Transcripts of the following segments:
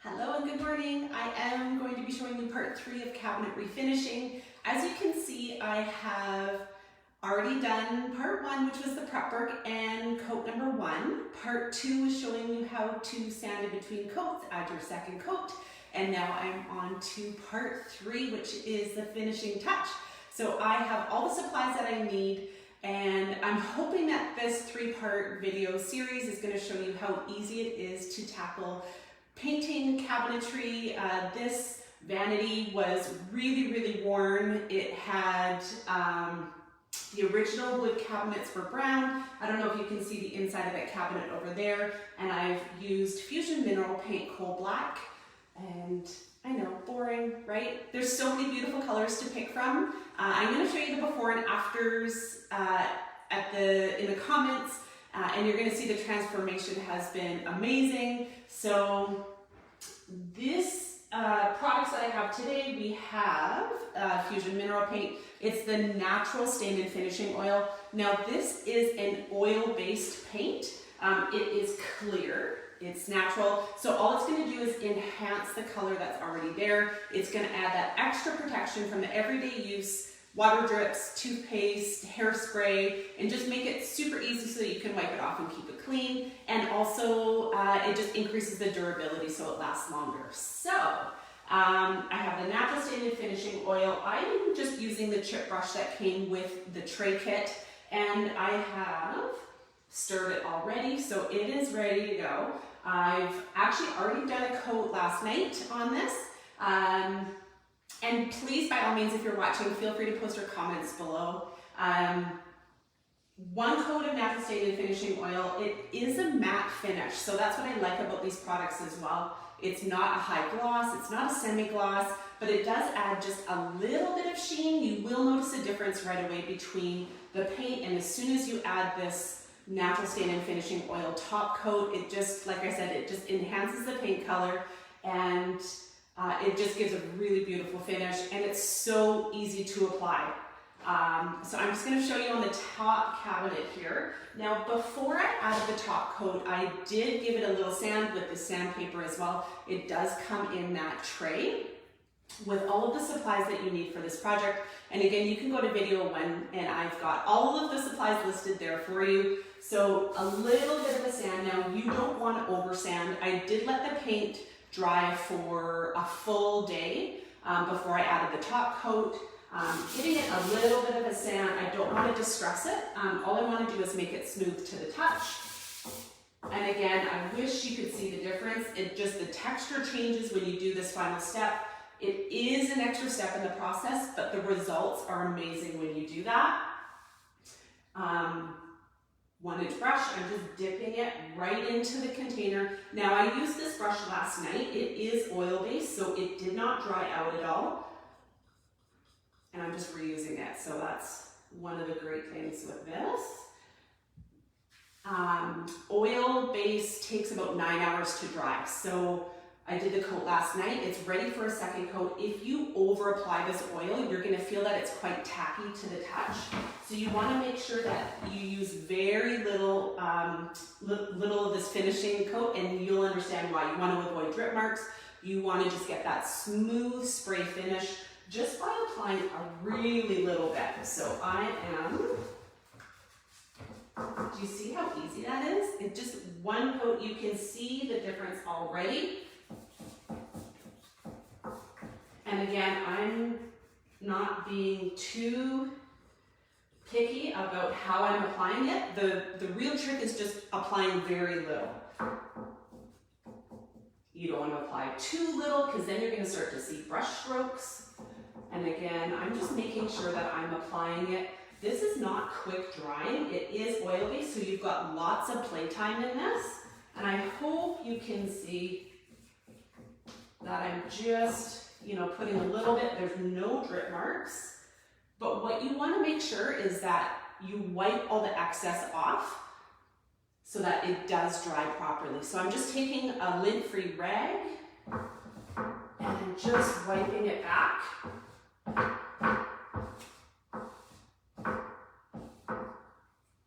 Hello and good morning. I am going to be showing you part 3 of cabinet refinishing. As you can see, I have already done part 1, which was the prep work and coat number 1. Part 2 is showing you how to sand in between coats, add your second coat. And now I'm on to part 3, which is the finishing touch. So I have all the supplies that I need, and I'm hoping that this 3-part video series is going to show you how easy it is to tackle painting cabinetry. This vanity was really worn. It had the original wood cabinets were brown. I don't know if you can see the inside of that cabinet over there. And I've used Fusion Mineral Paint Coal Black. And I know, boring, right? There's so many beautiful colors to pick from. I'm going to show you the before and afters in the comments. And you're going to see the transformation has been amazing. So this products that I have today, we have Fusion Mineral Paint. It's the natural stain and finishing oil. Now this is an oil-based paint. It is clear, it's natural. So all it's going to do is enhance the color that's already there. It's going to add that extra protection from the everyday use water drips, toothpaste, hairspray, and just make it super easy so that you can wipe it off and keep it clean. And also it just increases the durability so it lasts longer. So I have the natural stain and finishing oil. I'm just using the chip brush that came with the tray kit, and I have stirred it already, so it is ready to go. I've actually already done a coat last night on this. And please, by all means, if you're watching, feel free to post your comments below. 1 coat of natural stain and finishing oil. It is a matte finish, so that's what I like about these products as well. It's not a high gloss, it's not a semi-gloss, but it does add just a little bit of sheen. You will notice a difference right away between the paint, and as soon as you add this natural stain and finishing oil top coat, it just, like I said, it just enhances the paint color, and it just gives a really beautiful finish, and it's so easy to apply. So I'm just going to show you on the top cabinet here. Now before I added the top coat, I did give it a little sand with the sandpaper as well. It does come in that tray with all of the supplies that you need for this project. And again, you can go to video 1 and I've got all of the supplies listed there for you. So a little bit of a sand. Now you don't want to over sand. I did let the paint dry for a full day before I added the top coat. Giving it a little bit of a sand. I don't want to distress it. All I want to do is make it smooth to the touch. And again, I wish you could see the difference. The texture changes when you do this final step. It is an extra step in the process, but the results are amazing when you do that. 1-inch brush, I'm just dipping it right into the container. Now I used this brush last night. It is oil-based, so it did not dry out at all. And I'm just reusing it, so that's one of the great things with this. Oil-based takes about 9 hours to dry, so I did the coat last night. It's ready for a second coat. If you over apply this oil, you're going to feel that it's quite tacky to the touch. So you want to make sure that you use very little of this finishing coat, and you'll understand why. You want to avoid drip marks. You want to just get that smooth spray finish just by applying a really little bit. So I am, do you see how easy that is? It's just 1 coat. You can see the difference already. And again, I'm not being too picky about how I'm applying it. The real trick is just applying very little. You don't want to apply too little because then you're going to start to see brush strokes. And again, I'm just making sure that I'm applying it. This is not quick drying. It is oil-based, so you've got lots of playtime in this. And I hope you can see that I'm just, putting a little bit. There's no drip marks. But what you want to make sure is that you wipe all the excess off so that it does dry properly. So I'm just taking a lint-free rag and I'm just wiping it back.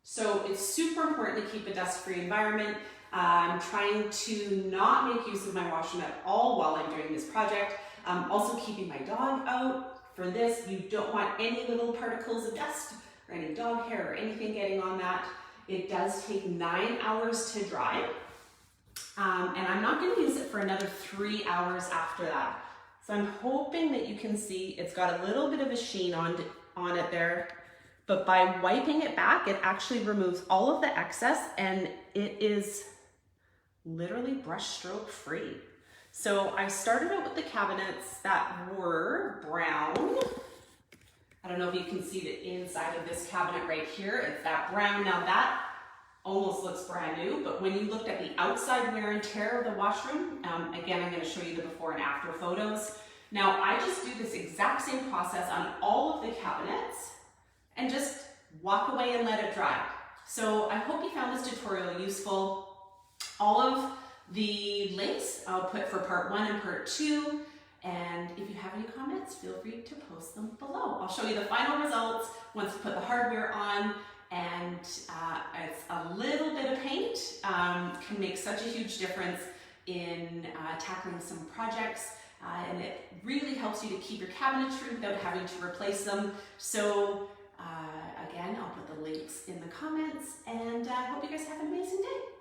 So it's super important to keep a dust-free environment. I'm trying to not make use of my washroom at all while I'm doing this project. Also keeping my dog out. For this, you don't want any little particles of dust or any dog hair or anything getting on that. It does take 9 hours to dry. And I'm not going to use it for another 3 hours after that. So I'm hoping that you can see it's got a little bit of a sheen on it there, but by wiping it back, it actually removes all of the excess and it is literally brush stroke free. So I started out with the cabinets that were brown. I don't know if you can see the inside of this cabinet right here. It's that brown. Now that almost looks brand new, but when you looked at the outside wear and tear of the washroom, again, I'm going to show you the before and after photos. Now I just do this exact same process on all of the cabinets and just walk away and let it dry. So I hope you found this tutorial useful. All of the links I'll put for part 1 and part 2. And if you have any comments, feel free to post them below. I'll show you the final results once you put the hardware on. And it's a little bit of paint can make such a huge difference in tackling some projects, and it really helps you to keep your cabinetry without having to replace them. So again, I'll put the links in the comments, and I hope you guys have an amazing day.